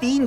3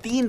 3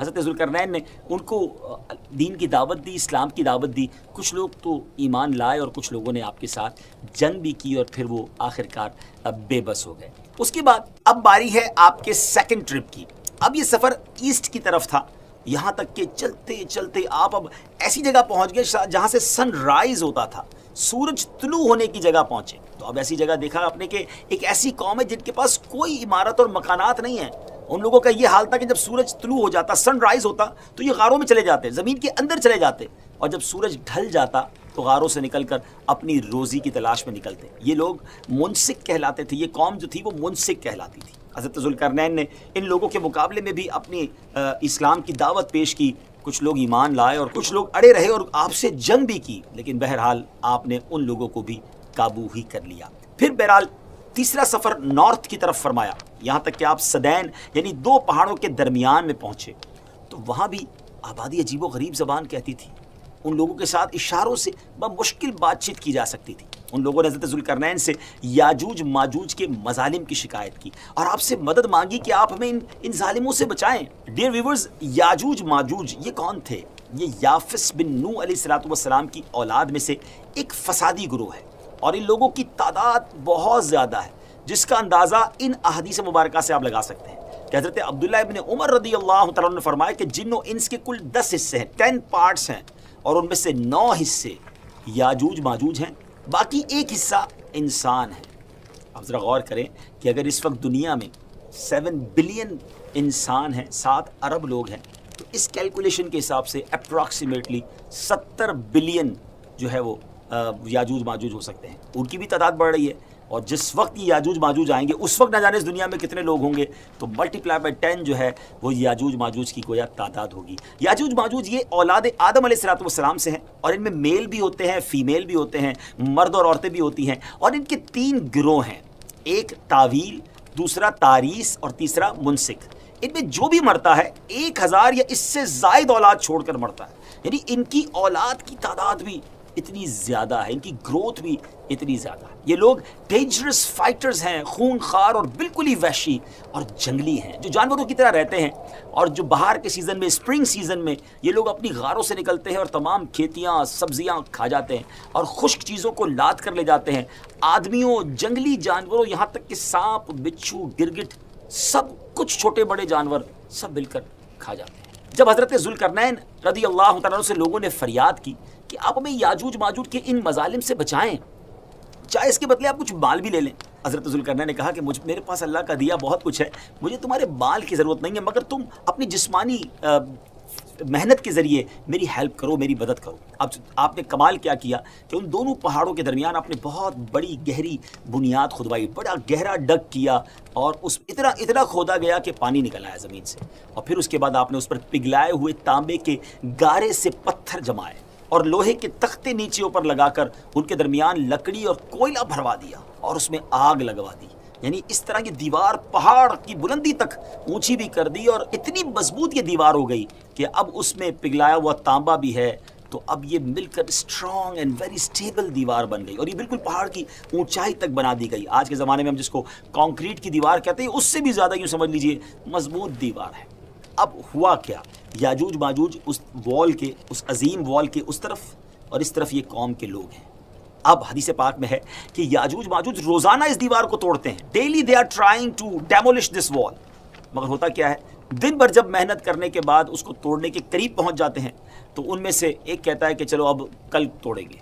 حضرت ذوالقرنین نے ان کو دین کی دعوت دی، اسلام کی دعوت دی. کچھ لوگ تو ایمان لائے اور کچھ لوگوں نے آپ کے ساتھ جنگ بھی کی اور پھر وہ آخرکار بے بس ہو گئے. اس کے بعد اب باری ہے آپ کے سیکنڈ ٹرپ کی. اب یہ سفر ایسٹ کی طرف تھا، یہاں تک کہ چلتے چلتے آپ اب ایسی جگہ پہنچ گئے جہاں سے سن رائز ہوتا تھا، سورج طلوع ہونے کی جگہ پہنچے. تو اب ایسی جگہ دیکھا آپ نے کہ ایک ایسی قوم ہے جن کے پاس کوئی عمارت اور مکانات نہیں ہیں. ان لوگوں کا یہ حال تھا کہ جب سورج طلوع ہو جاتا، سن رائز ہوتا، تو یہ غاروں میں چلے جاتے، زمین کے اندر چلے جاتے، اور جب سورج ڈھل جاتا تو غاروں سے نکل کر اپنی روزی کی تلاش میں نکلتے. یہ لوگ منسک کہلاتے تھے، یہ قوم جو تھی وہ منسک کہلاتی تھی. حضرت ذوالقرنین نے ان لوگوں کے مقابلے میں بھی اپنی اسلام کی دعوت پیش کی. کچھ لوگ ایمان لائے اور کچھ لوگ اڑے رہے اور آپ سے جنگ بھی کی، لیکن بہرحال آپ نے ان لوگوں کو بھی قابو ہی کر لیا. پھر بہرحال تیسرا سفر نارتھ کی طرف فرمایا، یہاں تک کہ آپ سدین یعنی دو پہاڑوں کے درمیان میں پہنچے. تو وہاں بھی آبادی عجیب و غریب زبان کہتی تھی. ان لوگوں کے ساتھ اشاروں سے بمشکل بات چیت کی جا سکتی تھی. ان لوگوں نے حضرت ذوالقرنین سے یاجوج ماجوج کے مظالم کی شکایت کی اور آپ سے مدد مانگی کہ آپ ہمیں ان ظالموں سے بچائیں. ڈیئر ویورز، یاجوج ماجوج یہ کون تھے؟ یہ یافس بن نوح علیہ السلام کی اولاد میں سے ایک فسادی گروہ ہے، اور ان لوگوں کی تعداد بہت زیادہ ہے، جس کا اندازہ ان احادیث مبارکہ سے آپ لگا سکتے ہیں کہ حضرت عبداللہ ابن عمر رضی اللہ تعالیٰ نے فرمایا کہ جن و انس کے کل 10 حصے ہیں، 10 پارٹس ہیں، اور ان میں سے 9 حصے یاجوج ماجوج ہیں، باقی ایک حصہ انسان ہے. اب ذرا غور کریں کہ اگر اس وقت دنیا میں 7 بلین انسان ہیں، 7 ارب لوگ ہیں، تو اس کیلکولیشن کے حساب سے اپروکسیمیٹلی 70 بلین جو ہے وہ یاجوج ماجوج ہو سکتے ہیں. ان کی بھی تعداد بڑھ رہی ہے، اور جس وقت یہ یاجوج ماجوج آئیں گے اس وقت نہ جانے اس دنیا میں کتنے لوگ ہوں گے. تو ملٹیپلائی بائی 10 جو ہے وہ یاجوج ماجوج کی گویا تعداد ہوگی. یاجوج ماجوج یہ اولاد آدم علیہ السلام سے ہیں، اور ان میں میل بھی ہوتے ہیں، فیمیل بھی ہوتے ہیں، مرد اور عورتیں بھی ہوتی ہیں. اور ان کے 3 گروہ ہیں، ایک تاویل، دوسرا تاریس اور تیسرا منسک. ان میں جو بھی مرتا ہے 1000 یا اس سے زائد اولاد چھوڑ کر مرتا ہے. یعنی ان کی اولاد کی تعداد بھی اتنی زیادہ ہے، ان کی گروتھ بھی اتنی زیادہ ہے. یہ لوگ ڈینجرس فائٹرز ہیں، خون خار اور بالکل ہی وحشی اور جنگلی ہیں، جو جانوروں کی طرح رہتے ہیں. اور جو بہار کے سیزن میں، اسپرنگ سیزن میں، یہ لوگ اپنی غاروں سے نکلتے ہیں اور تمام کھیتیاں سبزیاں کھا جاتے ہیں اور خشک چیزوں کو لاد کر لے جاتے ہیں. آدمیوں، جنگلی جانوروں، یہاں تک کہ سانپ، بچھو، گرگٹ، سب کچھ چھوٹے بڑے جانور سب مل کر کھا جاتے ہیں. جب حضرت ذوالقرنین رضی اللہ تعالیٰ عنہ سے لوگوں نے فریاد کی کہ آپ ہمیں یاجوج ماجوج کے ان مظالم سے بچائیں، چاہے اس کے بدلے آپ کچھ مال بھی لے لیں. حضرت ذوالقرنین نے کہا کہ میرے پاس اللہ کا دیا بہت کچھ ہے، مجھے تمہارے مال کی ضرورت نہیں ہے، مگر تم اپنی جسمانی محنت کے ذریعے میری ہیلپ کرو، میری مدد کرو. اب آپ نے کمال کیا کیا کہ ان دونوں پہاڑوں کے درمیان آپ نے بہت بڑی گہری بنیاد کھدوائی، بڑا گہرا ڈگ کیا، اور اس اتنا کھودا گیا کہ پانی نکل آیا زمین سے. اور پھر اس کے بعد آپ نے اس پر پگھلائے ہوئے تانبے کے گارے سے پتھر جمائے اور لوہے کے تختے نیچے اوپر لگا کر ان کے درمیان لکڑی اور کوئلہ بھروا دیا اور اس میں آگ لگوا دی. یعنی اس طرح یہ دیوار پہاڑ کی بلندی تک اونچی بھی کر دی، اور اتنی مضبوط یہ دیوار ہو گئی کہ اب اس میں پگھلایا ہوا تانبا بھی ہے، تو اب یہ مل کر اسٹرانگ اینڈ ویری اسٹیبل دیوار بن گئی، اور یہ بالکل پہاڑ کی اونچائی تک بنا دی گئی. آج کے زمانے میں ہم جس کو کانکریٹ کی دیوار کہتے ہیں، اس سے بھی زیادہ یوں سمجھ لیجئے مضبوط دیوار ہے. اب ہوا کیا؟ یاجوج ماجوج اس وال کے، اس عظیم وال کے اس طرف اور اس طرف یہ قوم کے لوگ ہیں. اب حدیث پاک میں ہے کہ یاجوج ماجوج روزانہ اس دیوار کو توڑتے ہیں. Daily they are trying to demolish this wall. مگر ہوتا کیا ہے، دن بھر جب محنت کرنے کے بعد اس کو توڑنے کے قریب پہنچ جاتے ہیں تو ان میں سے ایک کہتا ہے کہ چلو اب کل توڑیں گے،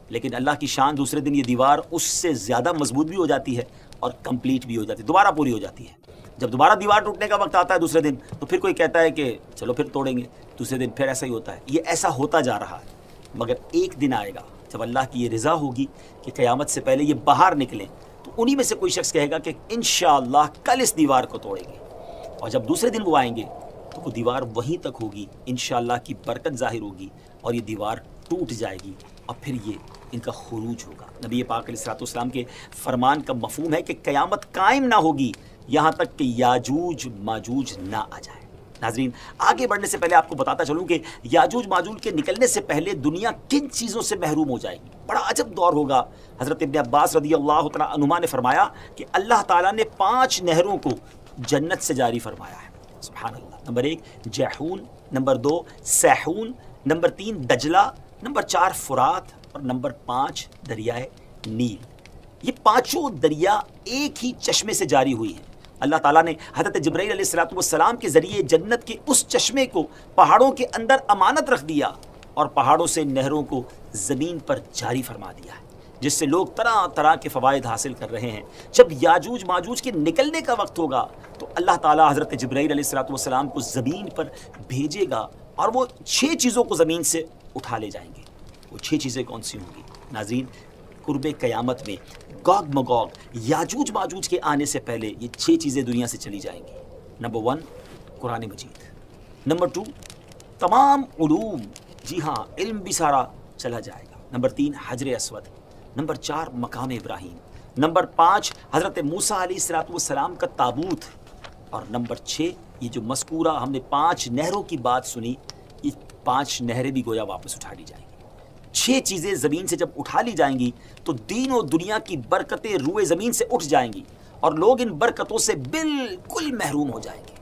لیکن اللہ کی شان دوسرے دن یہ دیوار اس سے زیادہ مضبوط بھی ہو جاتی ہے اور کمپلیٹ بھی ہو جاتی ہے، دوبارہ پوری ہو جاتی ہے. جب دوبارہ دیوار ٹوٹنے کا وقت آتا ہے دوسرے دن، تو پھر کوئی کہتا ہے کہ چلو پھر توڑیں گے، دوسرے دن پھر ایسا ہی ہوتا ہے. یہ ایسا ہوتا جا رہا ہے. مگر ایک دن آئے گا جب اللہ کی یہ رضا ہوگی کہ قیامت سے پہلے یہ باہر نکلیں، تو انہی میں سے کوئی شخص کہے گا کہ انشاءاللہ کل اس دیوار کو توڑیں گے. اور جب دوسرے دن وہ آئیں گے تو وہ دیوار وہیں تک ہوگی، انشاءاللہ کی برکت ظاہر ہوگی اور یہ دیوار ٹوٹ جائے گی، اور پھر یہ ان کا خروج ہوگا. نبی پاک علیہ السلام کے فرمان کا مفہوم ہے کہ قیامت قائم نہ ہوگی یہاں تک کہ یاجوج ماجوج نہ آ جائے. ناظرین، آگے بڑھنے سے پہلے آپ کو بتاتا چلوں کہ یاجوج ماجوج کے نکلنے سے پہلے دنیا کن چیزوں سے محروم ہو جائے گی. بڑا عجب دور ہوگا. حضرت ابن عباس رضی اللہ تعالیٰ عنہما نے فرمایا کہ اللہ تعالیٰ نے 5 نہروں کو جنت سے جاری فرمایا ہے. سبحان اللہ. نمبر 1 جیحون، نمبر 2 سیحون، نمبر 3 دجلہ، نمبر 4 فرات اور نمبر 5 دریائے نیل. یہ پانچوں دریا ایک ہی چشمے سے جاری ہوئی ہیں. اللہ تعالیٰ نے حضرت جبرائیل علیہ السلام کے ذریعے جنت کے اس چشمے کو پہاڑوں کے اندر امانت رکھ دیا اور پہاڑوں سے نہروں کو زمین پر جاری فرما دیا ہے، جس سے لوگ طرح طرح کے فوائد حاصل کر رہے ہیں. جب یاجوج ماجوج کے نکلنے کا وقت ہوگا تو اللہ تعالیٰ حضرت جبرائیل علیہ السلام کو زمین پر بھیجے گا اور وہ 6 چیزوں کو زمین سے اٹھا لے جائیں گے. وہ 6 چیزیں کون سی ہوں گی؟ ناظرین، قرب قیامت میں گوگ مگوگ یاجوج ماجوج کے آنے سے پہلے یہ 6 چیزیں دنیا سے چلی جائیں گی. نمبر 1 قرآن مجید، نمبر 2 تمام علوم، جی ہاں علم بھی سارا چلا جائے گا. نمبر 3 حجر اسود، نمبر 4 مقام ابراہیم، نمبر 5 حضرت موسیٰ علیہ السلام کا تابوت، اور نمبر 6 یہ جو مذکورہ ہم نے 5 نہروں کی بات سنی، یہ 5 نہریں بھی گویا واپس اٹھا لی جائیں گی. 6 چیزیں زمین سے جب اٹھا لی جائیں گی تو دین و دنیا کی برکتیں روئے زمین سے اٹھ جائیں گی اور لوگ ان برکتوں سے بالکل محروم ہو جائیں گے.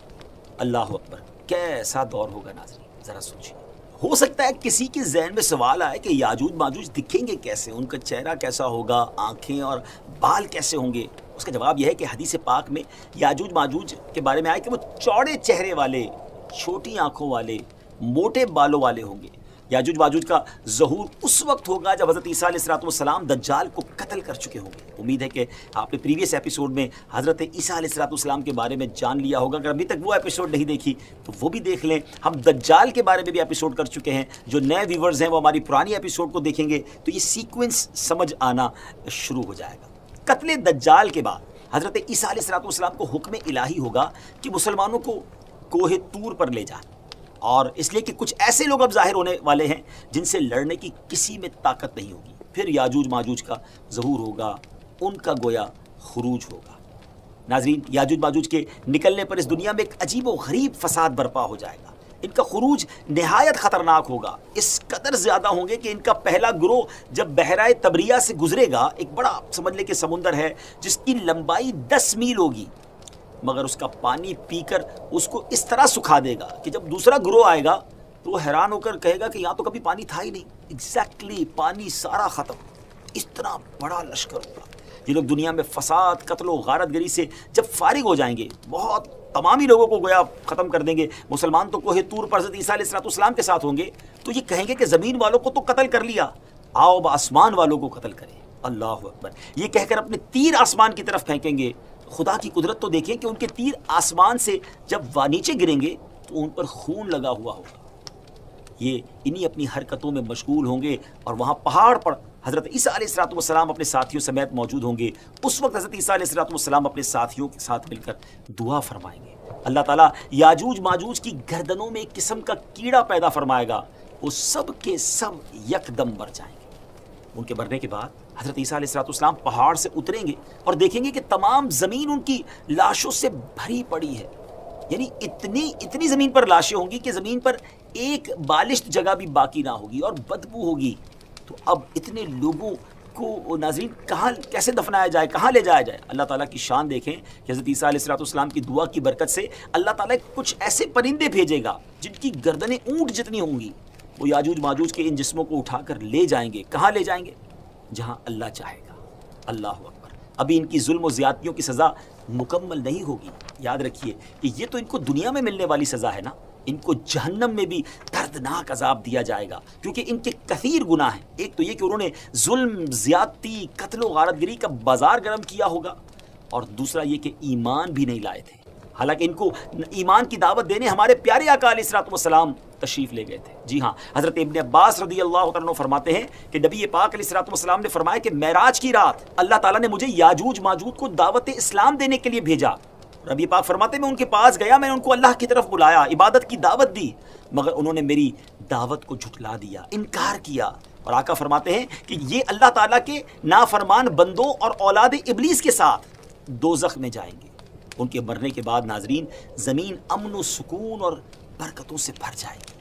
اللہ اکبر، کیسا دور ہوگا ناظرین، ذرا سوچیں. ہو سکتا ہے کسی کے ذہن میں سوال آئے کہ یاجوج ماجوج دکھیں گے کیسے، ان کا چہرہ کیسا ہوگا، آنکھیں اور بال کیسے ہوں گے. اس کا جواب یہ ہے کہ حدیث پاک میں یاجوج ماجوج کے بارے میں آئے کہ وہ چوڑے چہرے والے، چھوٹی آنکھوں والے، موٹے بالوں والے ہوں گے. یاجوج ماجوج کا ظہور اس وقت ہوگا جب حضرت عیسیٰ علیہ السلام دجال کو قتل کر چکے ہوں گے. امید ہے کہ آپ نے پریویس ایپیسوڈ میں حضرت عیسیٰ علیہ السلام کے بارے میں جان لیا ہوگا. اگر ابھی تک وہ ایپیسوڈ نہیں دیکھی تو وہ بھی دیکھ لیں. ہم دجال کے بارے میں بھی ایپیسوڈ کر چکے ہیں. جو نئے ویورز ہیں وہ ہماری پرانی ایپیسوڈ کو دیکھیں گے تو یہ سیکوینس سمجھ آنا شروع ہو جائے گا. قتل دجال کے بعد حضرت عیسیٰ علیہ السلام کو حکم الہی ہوگا کہ مسلمانوں کو کوہ طور پر لے جائیں، اور اس لیے کہ کچھ ایسے لوگ اب ظاہر ہونے والے ہیں جن سے لڑنے کی کسی میں طاقت نہیں ہوگی. پھر یاجوج ماجوج کا ظہور ہوگا، ان کا گویا خروج ہوگا. ناظرین، یاجوج ماجوج کے نکلنے پر اس دنیا میں ایک عجیب و غریب فساد برپا ہو جائے گا. ان کا خروج نہایت خطرناک ہوگا. اس قدر زیادہ ہوں گے کہ ان کا پہلا گروہ جب بحیرہ تبریہ سے گزرے گا، ایک بڑا سمجھ لے کہ سمندر ہے جس کی لمبائی 10 میل ہوگی، مگر اس کا پانی پی کر اس کو اس طرح سکھا دے گا کہ جب دوسرا گروہ آئے گا تو وہ حیران ہو کر کہے گا کہ یہاں تو کبھی پانی تھا ہی نہیں. ایگزیکٹلی پانی سارا ختم. اس طرح بڑا لشکر ہوگا. یہ لوگ دنیا میں فساد، قتل و غارت گری سے جب فارغ ہو جائیں گے، بہت تمامی لوگوں کو گویا ختم کر دیں گے. مسلمان تو کوہ طور پر حضرت عیسیٰ علیہ السلام کے ساتھ ہوں گے تو یہ کہیں گے کہ زمین والوں کو تو قتل کر لیا، آؤ اب آسمان والوں کو قتل کریں. اللہ اکبر. یہ کہہ کر اپنے تیر آسمان کی طرف پھینکیں گے. خدا کی قدرت تو دیکھیں کہ ان کے تیر آسمان سے جب نیچے گریں گے تو ان پر خون لگا ہوا ہوگا. یہ انہی اپنی حرکتوں میں مشغول ہوں گے اور وہاں پہاڑ پر حضرت عیسیٰ علیہ السلام اپنے ساتھیوں سمیت موجود ہوں گے. اس وقت حضرت عیسیٰ علیہ السلام اپنے ساتھیوں کے ساتھ مل کر دعا فرمائیں گے. اللہ تعالیٰ یاجوج ماجوج کی گردنوں میں ایک قسم کا کیڑا پیدا فرمائے گا، وہ سب کے سب یکدم مر جائیں گے. ان کے مرنے کے بعد حضرت عیسیٰ علیہ السلام پہاڑ سے اتریں گے اور دیکھیں گے کہ تمام زمین ان کی لاشوں سے بھری پڑی ہے. یعنی اتنی زمین پر لاشیں ہوں گی کہ زمین پر ایک بالشت جگہ بھی باقی نہ ہوگی اور بدبو ہوگی. تو اب اتنے لوگوں کو ناظرین کہاں کیسے دفنایا جائے، کہاں لے جایا جائے؟ اللہ تعالیٰ کی شان دیکھیں کہ حضرت عیسیٰ علیہ السلام کی دعا کی برکت سے اللہ تعالیٰ کچھ ایسے پرندے بھیجے گا جن کی گردنیں اونٹ جتنی ہوں گی. وہ یاجوج ماجوج کے ان جسموں کو اٹھا کر لے جائیں گے. کہاں لے جائیں گے؟ جہاں اللہ چاہے گا. اللہ اکبر. ابھی ان کی ظلم و زیادتیوں کی سزا مکمل نہیں ہوگی. یاد رکھیے کہ یہ تو ان کو دنیا میں ملنے والی سزا ہے نا. ان کو جہنم میں بھی دردناک عذاب دیا جائے گا کیونکہ ان کے کثیر گناہ ہیں. ایک تو یہ کہ انہوں نے ظلم، زیادتی، قتل و غارت گری کا بازار گرم کیا ہوگا، اور دوسرا یہ کہ ایمان بھی نہیں لائے تھے. حالانکہ ان کو ایمان کی دعوت دینے ہمارے پیارے آقا علیہ السلام تشریف لے گئے تھے. جی ہاں، حضرت ابن عباس رضی اللہ تعالیٰ عنہ فرماتے ہیں کہ نبی پاک علیہ السلام نے فرمایا کہ معراج کی رات اللہ تعالیٰ نے مجھے یاجوج ماجوج کو دعوت اسلام دینے کے لیے بھیجا. نبی پاک فرماتے ہیں میں ان کے پاس گیا، میں نے ان کو اللہ کی طرف بلایا، عبادت کی دعوت دی، مگر انہوں نے میری دعوت کو جھٹلا دیا، انکار کیا. اور آقا فرماتے ہیں کہ یہ اللہ تعالیٰ کے نافرمان بندوں اور اولاد ابلیس کے ساتھ دوزخ میں جائیں گے. ان کے مرنے کے بعد ناظرین زمین امن و سکون اور برکتوں سے بھر جائے گی.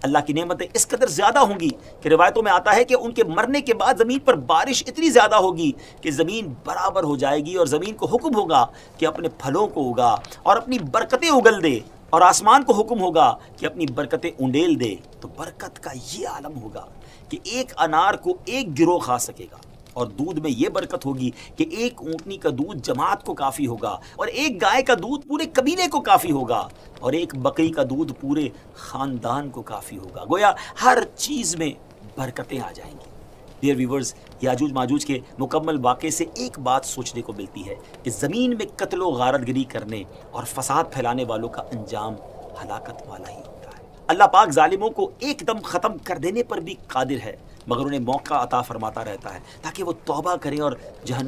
اللہ کی نعمتیں اس قدر زیادہ ہوں گی کہ روایتوں میں آتا ہے کہ ان کے مرنے کے بعد زمین پر بارش اتنی زیادہ ہوگی کہ زمین برابر ہو جائے گی اور زمین کو حکم ہوگا کہ اپنے پھلوں کو اگا اور اپنی برکتیں اگل دے اور آسمان کو حکم ہوگا کہ اپنی برکتیں انڈیل دے، تو برکت کا یہ عالم ہوگا کہ ایک انار کو ایک گروہ کھا سکے گا، اور دودھ میں یہ برکت ہوگی کہ ایک اونٹنی کا دودھ جماعت کو کافی ہوگا، اور ایک گائے کا دودھ پورے قبیلے کو کافی ہوگا، اور ایک بکری کا دودھ پورے خاندان کو کافی ہوگا۔ گویا ہر چیز میں برکتیں آ جائیں گی۔ ڈیئر ویورز، یاجوج ماجوج کے مکمل واقعے سے ایک بات سوچنے کو ملتی ہے کہ زمین میں قتل و غارت گری کرنے اور فساد پھیلانے والوں کا انجام ہلاکت والا ہی ہوتا ہے۔ اللہ پاک ظالموں کو ایک دم ختم کر دینے پر بھی قادر ہے، مگر انہیں موقع عطا فرماتا رہتا ہے تاکہ وہ توبہ کریں اور جہنم